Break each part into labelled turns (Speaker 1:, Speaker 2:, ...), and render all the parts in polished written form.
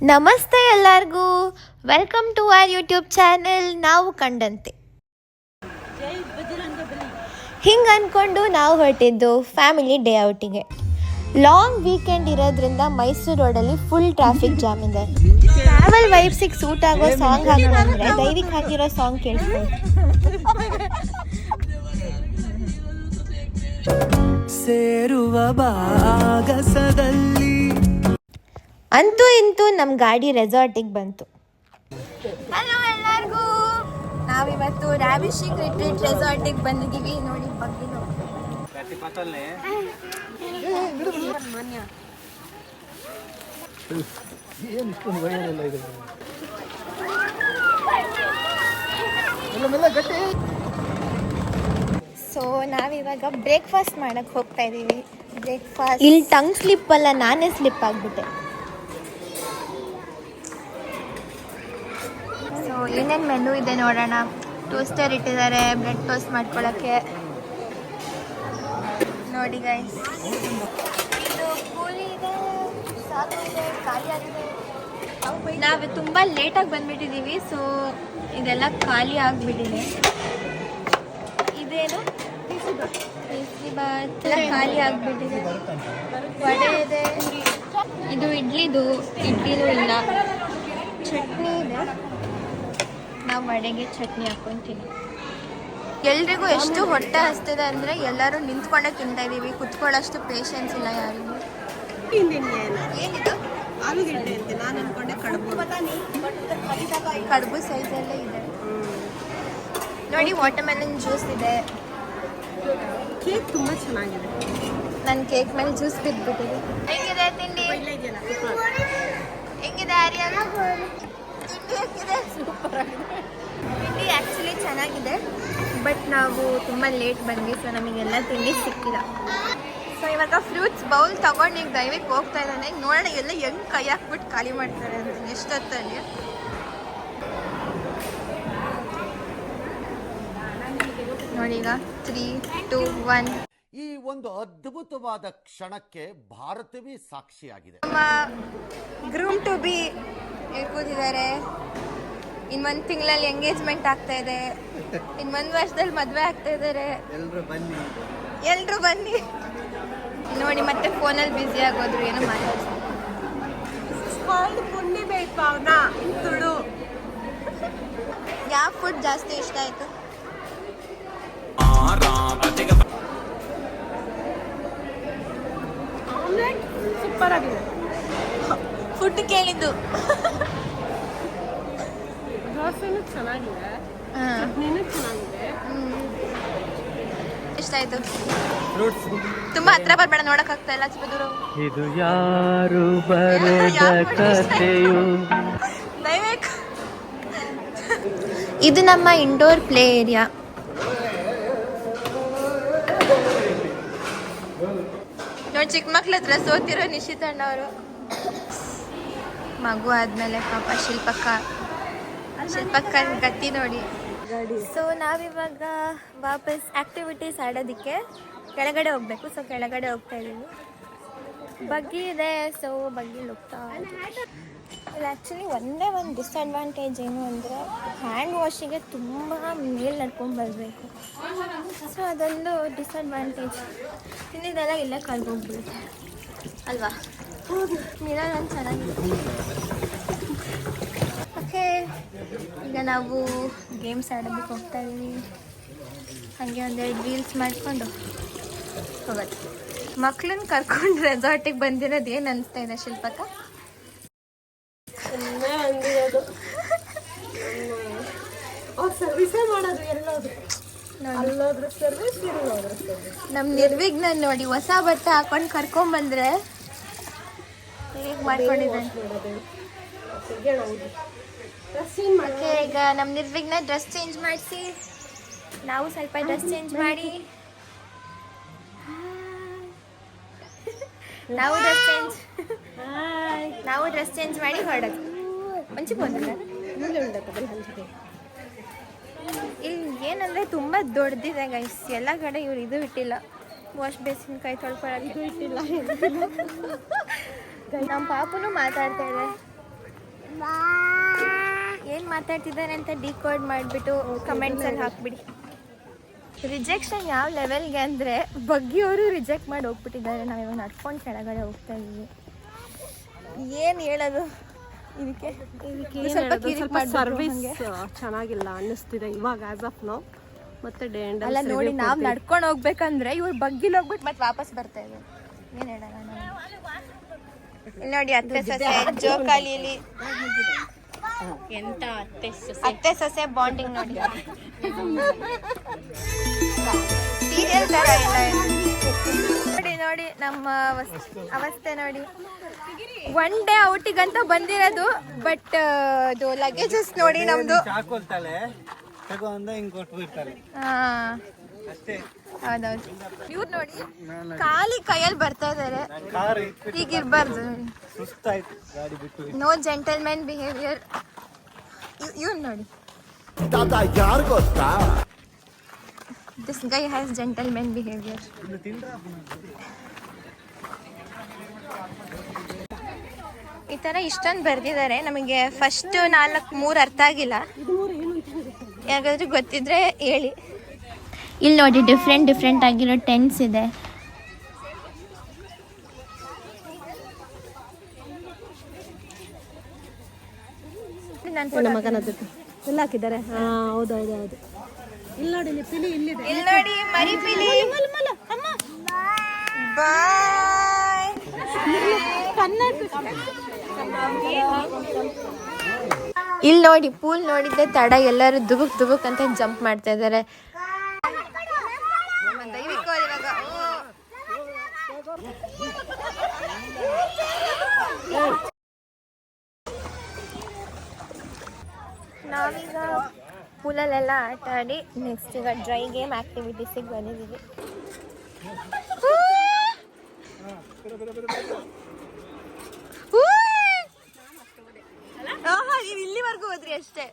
Speaker 1: ನಮಸ್ತೆ ಎಲ್ಲರಿಗೂ, welcome to our YouTube channel ನಾವು ಕಂಡಂತೆ. ಹಿಂಗೆ ಅಂದ್ಕೊಂಡು ನಾವು ಹೊರಟಿದ್ದು ಫ್ಯಾಮಿಲಿ ಡೇ ಔಟಿಗೆ. ಲಾಂಗ್ ವೀಕೆಂಡ್ ಇರೋದ್ರಿಂದ ಮೈಸೂರು ರೋಡಲ್ಲಿ ಫುಲ್ ಟ್ರಾಫಿಕ್ ಜಾಮ್ ಇದೆ. ಟ್ರಾವೆಲ್ ವೈಬ್ಸಿಗೆ ಸೂಟ್ ಆಗೋ ಸಾಂಗ್ ಹಾಕೊಂಡ್ರೆ ದೈವಿಕ್ ಹಾಕಿರೋ ಸಾಂಗ್ ಕೇಳಿಸ್ಕೊಂಡು ಸೇರುವ ಭಾಗಸದಲ್ಲಿ ಅಂತೂ ಇಂತೂ ನಮ್ಮ ಗಾಡಿ ರೆಸಾರ್ಟಿಗೆ ಬಂತು. ಹಲೋ ಎಲ್ಲರಿಗೂ, ನಾವಿವತ್ತು ರಾವಿಶಿಂಗ್ ರಿಟ್ರೀಟ್ ರೆಸಾರ್ಟಿಗೆ ಬಂದಿದ್ದೀವಿ. ನೋಡಿ ಬಗ್ಗೆ ಸೊ ನಾವಿವಾಗ ಬ್ರೇಕ್ಫಾಸ್ಟ್ ಮಾಡಕ್ಕೆ ಹೋಗ್ತಾ ಇದ್ದೀವಿ. ಬ್ರೇಕ್ಫಾಸ್ಟ್ ಇಲ್ಲಿ ಟಂಗ್ ಸ್ಲಿಪ್ ಅಲ್ಲ, ನಾನೇ ಸ್ಲಿಪ್ ಆಗಿಬಿಟ್ಟೆ. ಸೊ ಏನೇನು ಮೆನು ಇದೆ ನೋಡೋಣ. ಟೋಸ್ಟರ್ ಇಟ್ಟಿದ್ದಾರೆ ಬ್ರೆಡ್ ಟೋಸ್ಟ್ ಮಾಡ್ಕೊಳ್ಳೋಕ್ಕೆ. ನೋಡಿ ಗೈಸ್, ಇದು ಪೂರಿ ಇದೆ, ಸಾಗು ಇದೆ, ಖಾಲಿ ಆಗಿದೆ. ನಾವು ತುಂಬ ಲೇಟಾಗಿ ಬಂದುಬಿಟ್ಟಿದ್ದೀವಿ, ಸೊ ಇದೆಲ್ಲ ಖಾಲಿ ಆಗಿಬಿಟ್ಟಿದೆ. ಇದೇನು ಕೇಸರಿಬಾತ್ ಎಲ್ಲ ಖಾಲಿ ಆಗಿಬಿಟ್ಟಿದೆ. ವಡೆ ಇದೆ, ಇದು ಇಡ್ಲಿದು ಇಲ್ಲ. ಚಟ್ನಿ ಇದೆ, ನಾವು ವಡೆಗೆ ಚಟ್ನಿ ಹಾಕ್ಕೊಂತೀನಿ. ಎಲ್ರಿಗೂ ಎಷ್ಟು ಹೊಟ್ಟೆ ಹಸ್ತಿದೆ ಅಂದರೆ ಎಲ್ಲರೂ ನಿಂತ್ಕೊಂಡೇ ತಿಂತಾ ಇದ್ದೀವಿ. ಕುತ್ಕೊಳ್ಳೋಷ್ಟು ಪೇಷನ್ಸ್ ಇಲ್ಲ ಯಾರಿಗೂ. ಏನಿದು ಆಲೂಗೆಡ್ಡೆ ಅಂತ ನಾನು ಅನ್ಕೊಂಡೆ. ಕಡುಬು ಸೈಜಲ್ಲೇ ಇದೆ ನೋಡಿ. ವಾಟರ್ಮೆಲನ್ ಜ್ಯೂಸ್ ಇದೆ. ಕೇಕ್ ತುಂಬ ಚೆನ್ನಾಗಿದೆ. ನನ್ನ ಕೇಕ್ ಮೇಲೆ ಜ್ಯೂಸ್ ಬಿದ್ದುಬಿಟ್ಟಿದೆ. ಹೆಂಗಿದೆ ತಿಂಡಿ? ಹೆಂಗಿದೆ ಆರ್ಯ? ತಿಂಡಿ ಹೇಗಿದೆ? ಸೂಪರ್ ಆಗಿದೆ. ತಿಂಡಿ ಆ್ಯಕ್ಚುಲಿ ಚೆನ್ನಾಗಿದೆ, ಬಟ್ ನಾವು ತುಂಬ ಲೇಟ್ ಬಂದ್ವಿ, ಸೊ ನಮಗೆಲ್ಲ ತಿಂಡಿ ಸಿಕ್ಕಿಲ್ಲ. ಸೊ ಇವಾಗ ಫ್ರೂಟ್ಸ್ ಬೌಲ್ ತೊಗೊಂಡು ಈಗ ದಯವಿಟ್ಟು ಹೋಗ್ತಾ ಇದ್ದಾನೆ. ನೋಡೋಣ ಎಲ್ಲ ಹೆಂಗೆ ಕೈ ಹಾಕ್ಬಿಟ್ಟು ಖಾಲಿ ಮಾಡ್ತಾರೆ ಅಂತ. ಎಷ್ಟೊತ್ತಲ್ಲಿ ನೋಡಿ. ಈಗ 3, 2, 1.
Speaker 2: ಈ ಒಂದು ಅದ್ಭುತವಾದ ಕ್ಷಣಕ್ಕೆ ಭಾರತವೇ ಸಾಕ್ಷಿಯಾಗಿದೆ.
Speaker 1: ನಮ್ಮ ಗ್ರೂಮ್ ಟು ಬಿ ಕೂತಿದ್ದಾರೆ. ಇನ್ನೊಂದು ತಿಂಗಳಲ್ಲಿ ಎಂಗೇಜ್ಮೆಂಟ್ ಆಗ್ತಾ ಇದೆ. ಇನ್ನೊಂದು ವರ್ಷದಲ್ಲಿ ಮದುವೆ ಆಗ್ತಾ ಇದ್ದಾರೆ. ಎಲ್ರು ಬನ್ನಿ ನೋಡಿ. ಮತ್ತೆ ಫೋನಲ್ಲಿ ಬ್ಯುಸಿ ಆಗೋದ್ರು, ಏನೋ ಮಾತಾಡ್ತಾರೆ. ಯಾವ ಫುಡ್ ಜಾಸ್ತಿ ಇಷ್ಟ ಆಯ್ತು?
Speaker 3: ಸೂಪರ್ ಆಗಿದೆ.
Speaker 1: ಫುಡ್ ಕೇಳಿದ್ದು.
Speaker 3: ದೋಸೆನೂ ಚೆನ್ನಾಗಿದೆ, ಚಟ್ನಿನೂ ಚೆನ್ನಾಗಿದೆ.
Speaker 1: ಇಷ್ಟ ಆಯ್ತು. ತುಂಬಾ ಹತ್ರ ಬರ್ಬೇಡ, ನೋಡಕ್ ಆಗ್ತಾ ಇಲ್ಲ. ಸ್ವಲ್ಪ ದೂರ.
Speaker 4: ಇದು ಯಾರು ಬರೆದ ಕಥೆಯು?
Speaker 1: ದಯವಿಟ್ಟು. ಇದು ನಮ್ಮ ಇಂಡೋರ್ ಪ್ಲೇ ಏರಿಯಾ. ನೋಡಿ, ಚಿಕ್ಕ ಮಕ್ಳ ಹತ್ರ ಸೋತಿರೋ ನಿಶಿತಣ್ಣ ಅವರು. ಮಗು ಆದ್ಮೇಲೆ ಪಾಪ ಶಿಲ್ಪಕ್ಕ ಗತಿ ನೋಡಿ. ಸೊ ನಾವಿವಾಗ ವಾಪಸ್ ಆ್ಯಕ್ಟಿವಿಟೀಸ್ ಆಡೋದಕ್ಕೆ ಕೆಳಗಡೆ ಹೋಗ್ಬೇಕು. ಸೊ ಕೆಳಗಡೆ ಹೋಗ್ತಾ ಇದ್ದೀವಿ. ಬಗ್ಗಿ ಇದೆ, ಸೊ ಬಗ್ಗಿಲಿ ಹೋಗ್ತಾ ಇಲ್ಲಿ. ಆ್ಯಕ್ಚುಲಿ ಒಂದೇ ಒಂದು ಡಿಸ್ಅಡ್ವಾಂಟೇಜ್ ಏನು ಅಂದರೆ ಹ್ಯಾಂಡ್ ವಾಶಿಗೆ ತುಂಬ ಮೇಲೆ ನಡ್ಕೊಂಡು ಬರಬೇಕು. ಸೊ ಅದೊಂದು ಡಿಸ್ಅಡ್ವಾಂಟೇಜ್. ಇನ್ನಿದೆಲ್ಲ ಇಲ್ಲೇ ಕಳ್ಗೋಗ್ಬಿಡುತ್ತೆ ಅಲ್ವಾ? ಮಿರರ್ ಒಂದು ಚೆನ್ನಾಗಿದೆ. ಓಕೆ, ಈಗ ನಾವು ಗೇಮ್ಸ್ ಆಡೋದಕ್ಕೆ ಹೋಗ್ತಾ ಇದ್ದೀವಿ. ಹಾಗೆ ಒಂದೆರಡು ರೀಲ್ಸ್ ಮಾಡಿಕೊಂಡು ಹೋಗೋದು. ಮಕ್ಳನ್ನ ಕರ್ಕೊಂಡು ರೆಸಾರ್ಟಿಗೆ ಬಂದಿರೋದು ಏನು ಅನಿಸ್ತಾ ಇದೆ ಶಿಲ್ಪಕ್ಕ?
Speaker 3: ಸರ್ವಿಸೇ ಮಾಡೋದು ಎಲ್ಲೋದ್ರು ಸರ್ವಿಸ್.
Speaker 1: ನಮ್ಮ ನಿರ್ವಿಘ್ನ ನೋಡಿ, ಹೊಸ ಬಟ್ಟೆ ಹಾಕೊಂಡು ಕರ್ಕೊಂಬಂದ್ರೆ ಹೇಗೆ ಮಾಡ್ಕೊಂಡಿದ್ದಾನೆ. ಓಕೆ, ಈಗ ನಮ್ಮ ನಿರ್ವಿಘ್ನ ಡ್ರೆಸ್ ಚೇಂಜ್ ಮಾಡಿಸಿ, ನಾವು ಸ್ವಲ್ಪ ಡ್ರೆಸ್ ಚೇಂಜ್ ಮಾಡಿ, ನಾವು ಡ್ರೆಸ್ ಚೇಂಜ್ ಮಾಡಿ ಹೊರಡೋದು. ಮಂಚಿ ಬಂದಿಲ್ಲ ಇಲ್ಲಿ ಏನಂದರೆ ತುಂಬ ದೊಡ್ಡದಿದೆ ಗೈಸ್. ಎಲ್ಲ ಕಡೆ ಇವ್ರು ಇದು ಇಟ್ಟಿಲ್ಲ, ವಾಶ್ ಬೇಸಿನ್, ಕೈ ತೊಳ್ಕೊಳ್ಳೋದು ಇದು ಇಟ್ಟಿಲ್ಲ. ನಮ್ಮ ಪಾಪುನು ಮಾತಾಡ್ತಾ ಇದೆ. ಮಾತಾಡ್ತಿದ್ದಾರೆ ಅಂತ ಡಿಕೋಡ್ ಮಾಡಿಬಿಟ್ಟು ಕಮೆಂಟ್ಸಲ್ಲಿ ಹಾಕ್ಬಿಡಿ. ರಿಜೆಕ್ಷನ್ ಯಾವ ಲೆವೆಲ್ಗೆ ಅಂದರೆ ಬಗ್ಗಿಯವರು ರಿಜೆಕ್ಟ್ ಮಾಡಿ ಹೋಗ್ಬಿಟ್ಟಿದ್ದಾರೆ. ನಾವಿವಾಗ ನಡ್ಕೊಂಡು ಕೆಳಗಡೆ ಹೋಗ್ತಾ ಇದ್ದೀವಿ. ಏನು ಹೇಳೋದು ಇದಕ್ಕೆ
Speaker 3: ಸ್ವಲ್ಪ ಸರ್ವಿಸ್ ಚೆನ್ನಾಗಿಲ್ಲ ಅನ್ನಿಸ್ತಿದೆ ಇವಾಗ ಆಸ್ ಆಫ್ ನೋ. ಮತ್ತೆ ಡೇ ಎಂಡ್
Speaker 1: ಅಲ್ಲ ನೋಡಿ, ನಾವು ನಡ್ಕೊಂಡು ಹೋಗ್ಬೇಕಂದ್ರೆ ಇವ್ರು ಬಗ್ಗಿಲ್ ಹೋಗ್ಬಿಟ್ಟು ಮತ್ತೆ ವಾಪಸ್ ಬರ್ತಾ ಇದ್ದಾರೆ. ಏನು ಹೇಳೋಣ ನಾವು. ಇಲ್ಲಿ ನೋಡಿ ಅತ್ತೆ ಸೊಸೆ ಜೋಕಾಲಿಯಲ್ಲಿ
Speaker 3: ಎಂತ
Speaker 1: ಅತ್ತೆ ಸೊಸೆ ಬಾಂಡಿಂಗ್ ನೋಡಿ. ಸೀರಿಯಲ್ ತರ ಇಲ್ಲ ನೋಡಿ. ನೋಡಿ ನಮ್ಮ ಅವಸ್ಥೆ ನೋಡಿ. ಒನ್ ಡೇ ಔಟಿಂಗ್ ಅಂತ ಬಂದಿರೋದು, ಬಟ್ ಅದು ಲಗೇಜಸ್ ನೋಡಿ ನಮ್ದು. ಹೌದೌದು. ಇವ್ರು ನೋಡಿ ಖಾಲಿ ಕೈಯಲ್ಲಿ ಬರ್ತಾ ಇದಾರೆ. ಈಗ ಇರ್ಬಾರ್ದು. No gentlemen behaviour. ಇವ್ನು ನೋಡಿ, this guy has gentlemen behaviour. ಈ ಥರ ಇಷ್ಟೊಂದು ಬರ್ದಿದ್ದಾರೆ. ನಮಗೆ ಫಸ್ಟ್ 4-3 ಅರ್ಥ ಆಗಿಲ್ಲ. ಯಾಕಾದ್ರೂ ಗೊತ್ತಿದ್ರೆ ಹೇಳಿ. ಇಲ್ಲಿ ನೋಡಿ ಡಿಫ್ರೆಂಟ್ ಆಗಿರೋ ಟೆಂಟ್ಸ್ ಇದೆ.
Speaker 3: ನನ್ನ ಮಗನದ್ದು ಎಲ್ಲ ಹಾಕಿದ್ದಾರೆ. ಹೌದೌದು. ಇಲ್ಲಿ ನೋಡಿ, ಪಿಲಿ ಇಲ್ಲಿದೆ.
Speaker 1: ಇಲ್ಲಿ ನೋಡಿ ಮರಿ ಪಿಲಿ. ಬಾಯ್. ಇಲ್ಲಿ ನೋಡಿ ಪೂಲ್ ನೋಡಿದ್ದೆ ತಡ ಎಲ್ಲರೂ ದುಬುಕ್ ಅಂತ ಜಂಪ್ ಮಾಡ್ತಾ ಇದ್ದಾರೆ. ನಾವೀಗ ಪೂಲಲ್ಲೆಲ್ಲ ಆಟ ಆಡಿ ನೆಕ್ಸ್ಟ್ ಈಗ ಡ್ರೈ ಗೇಮ್ ಆಕ್ಟಿವಿಟೀಸಿಗೆ ಬಂದಿದ್ದೀವಿ. ನೀವು ಇಲ್ಲಿವರೆಗೂ ಹೋದ್ರಿ ಅಷ್ಟೇ.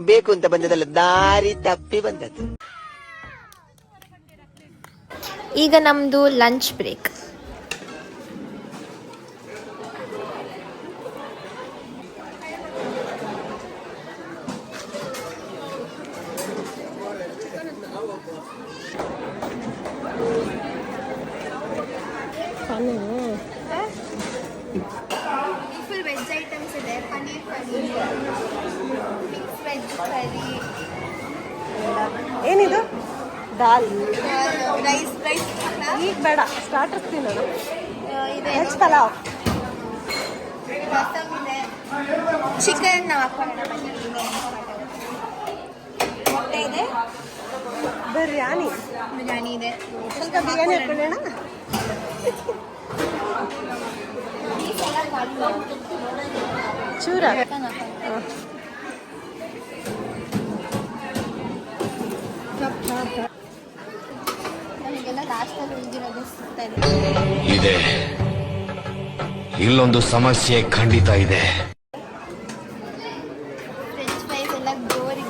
Speaker 5: ಬೇಕು ಅಂತ ಬಂದದಲ್ಲ, ದಾರಿ ತಪ್ಪಿ ಬಂದದ್ದು.
Speaker 1: ಈಗ ನಮ್ದು lunch break. Full veg items ಇದೆ. Paneer curry, mix veg curry.
Speaker 3: ಏನಿದು? ದಾಲ್,
Speaker 1: ರೈಸ್
Speaker 3: ಈಗ ಬೇಡ, ಸ್ಟಾರ್ಟರ್ಸ್ ತಿನ್ನೋಣ.
Speaker 1: ಇದೆ,
Speaker 3: ವೆಜ್ ಪಲಾವ್,
Speaker 1: ರಸಮ್ ಇದೆ, ಚಿಕನ್ ನಾವು ಹಾಕೋಣ, ಮೊಟ್ಟೆ ಇದೆ,
Speaker 3: ಬಿರಿಯಾನಿ
Speaker 1: ಇದೆ,
Speaker 3: ಸ್ವಲ್ಪ ಬಿರಿಯಾನಿ ಹಾಕೊಳ್ಳೋಣ. ಚೂರ
Speaker 1: ನಮಗೆಲ್ಲ ಲಾಸ್ಟಲ್ಲಿ ಉಳಿದಿರೋದು ಸಿಗ್ತಾ
Speaker 6: ಇದೆ. ಇಲ್ಲೊಂದು ಸಮಸ್ಯೆ ಖಂಡಿತ ಇದೆ.
Speaker 1: ಫ್ರೆಂಚ್ ಫ್ರೈಸ್ ಎಲ್ಲ ಗೋರಿ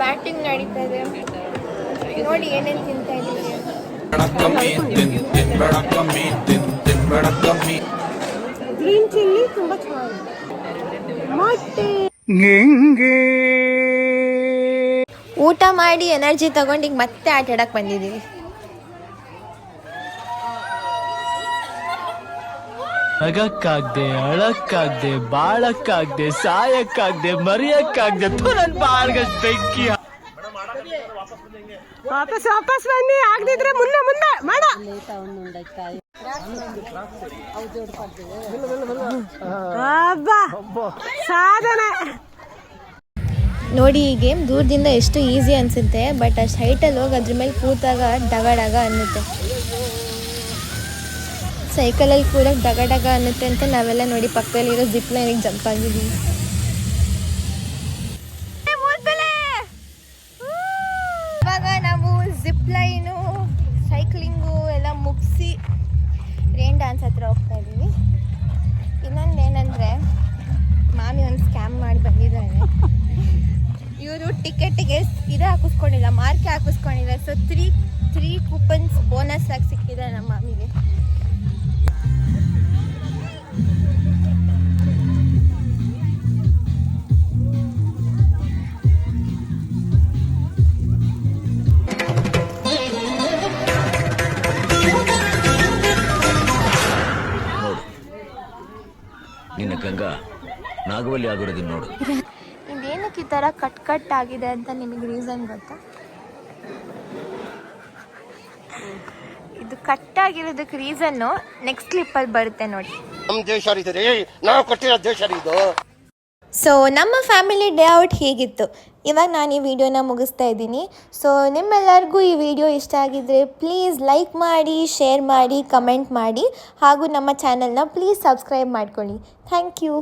Speaker 1: ಬ್ಯಾಟಿಂಗ್ ನಡೀತಾ ಇದೆ. ನೋಡಿ ಏನೇನು ತಿಂತಾ ಇದ್ದೀವಿ.
Speaker 3: ಗ್ರೀನ್ ಚಿಲ್ಲಿ ತುಂಬಾ ಚೆನ್ನಾಗಿದೆ. ಮೊಟ್ಟೆ,
Speaker 1: ಊಟ ಮಾಡಿ ಎನರ್ಜಿ ತಗೊಂಡು ಈಗ ಮತ್ತೆ ಆಟ ಆಡಕ್ ಬಂದಿದ್ದೀವಿ.
Speaker 4: ನಗಕ್ಕಾಗ್ದೆ, ಅಳಕ್ಕಾಗ್ದೆ, ಬಾಳಕ್ಕಾಗ್ದೆ, ಸಾಯಕ್ಕಾಗ್ದೆ, ಮರಿಯಕ್ಕಾಗ್ದೆ. ನನ್ ಬಾಳ್ಗಷ್ಟು ಬೆಂಕಿ.
Speaker 3: ವಾಪಸ್ ಬನ್ನಿ. ಆಗದಿದ್ರೆ ಮುಂದೆ ಮಾಡ. ಸಾಧನೆ
Speaker 1: ನೋಡಿ, ಈ ಗೇಮ್ ದೂರದಿಂದ ಎಷ್ಟು ಈಸಿ ಅನ್ಸುತ್ತೆ, ಬಟ್ ಅಷ್ಟು ಹೈಟಲ್ಲಿ ಹೋಗಿ ಅದ್ರ ಮೇಲೆ ಕೂತಾಗ ಡಗ ಅನ್ನುತ್ತೆ. ಸೈಕಲಲ್ಲಿ ಕೂರಕ್ಕೆ ಡಗ ಅನ್ನುತ್ತೆ ಅಂತ ನಾವೆಲ್ಲ ನೋಡಿ ಪಕ್ಕದಲ್ಲಿರೋ ಜಿಪ್ ಲೈನಿಗೆ ಜಂಪ್ ಆಗಿದ್ದೀವಿ. ಇವಾಗ ನಾವು ಜಿಪ್ ಲೈನು, ಸೈಕ್ಲಿಂಗು ಎಲ್ಲ ಮುಗಿಸಿ ರೇನ್ ಡ್ಯಾನ್ಸ್ ಹತ್ರ ಹೋಗ್ತಾ ಇದ್ದೀವಿ. ನಂಗೆ ಸ್ಕ್ಯಾಮ್ ಮಾಡಿ ಬಂದಿದ್ದಾರೆ. ಇವರು ಟಿಕೆಟಿಗೆ ಇದು ಹಾಕಿಸ್ಕೊಂಡಿಲ್ಲ, ಮಾರ್ಕೆ ಹಾಕಿಸ್ಕೊಂಡಿಲ್ಲ. ಸೊ ತ್ರೀ ಕೂಪನ್ಸ್ ಬೋನಸ್ ಆಗಿ ಸಿಕ್ಕಿದೆ ನಮ್ಮ ಮಾಮಿಗೆ.
Speaker 6: ನೋಡು ನಿನ್ನ ಗಂಗಾ ನಾಗವಲ್ಲಿ ಆಗಿರೋದನ್ನ ನೋಡು.
Speaker 1: ಇದೇನಕ್ಕೆ ಈ ಥರ ಕಟ್ ಆಗಿದೆ ಅಂತ ನಿಮಗೆ ರೀಸನ್ ಗೊತ್ತಾ? ಇದು ಕಟ್ ಆಗಿರೋದಕ್ಕೆ ರೀಸನ್ನು ನೆಕ್ಸ್ಟ್ ಕ್ಲಿಪ್ಪಲ್ಲಿ ಬರುತ್ತೆ ನೋಡಿ.
Speaker 5: ನಮ್ ದೇಶ ರೀ, ನಾವು ಕೊಟ್ಟಿರೋ ದೇಶ ಇದು.
Speaker 1: ಸೊ ನಮ್ಮ ಫ್ಯಾಮಿಲಿ ಡೇ ಔಟ್ ಹೀಗಿತ್ತು. ಇವಾಗ ನಾನು ಈ ವಿಡಿಯೋನ ಮುಗಿಸ್ತಾ ಇದ್ದೀನಿ. ಸೊ ನಿಮ್ಮೆಲ್ಲರಿಗೂ ಈ ವಿಡಿಯೋ ಇಷ್ಟ ಆಗಿದ್ದರೆ ಪ್ಲೀಸ್ ಲೈಕ್ ಮಾಡಿ, ಶೇರ್ ಮಾಡಿ, ಕಮೆಂಟ್ ಮಾಡಿ, ಹಾಗೂ ನಮ್ಮ ಚಾನಲ್ನ ಪ್ಲೀಸ್ ಸಬ್ಸ್ಕ್ರೈಬ್ ಮಾಡ್ಕೊಳ್ಳಿ. Thank you.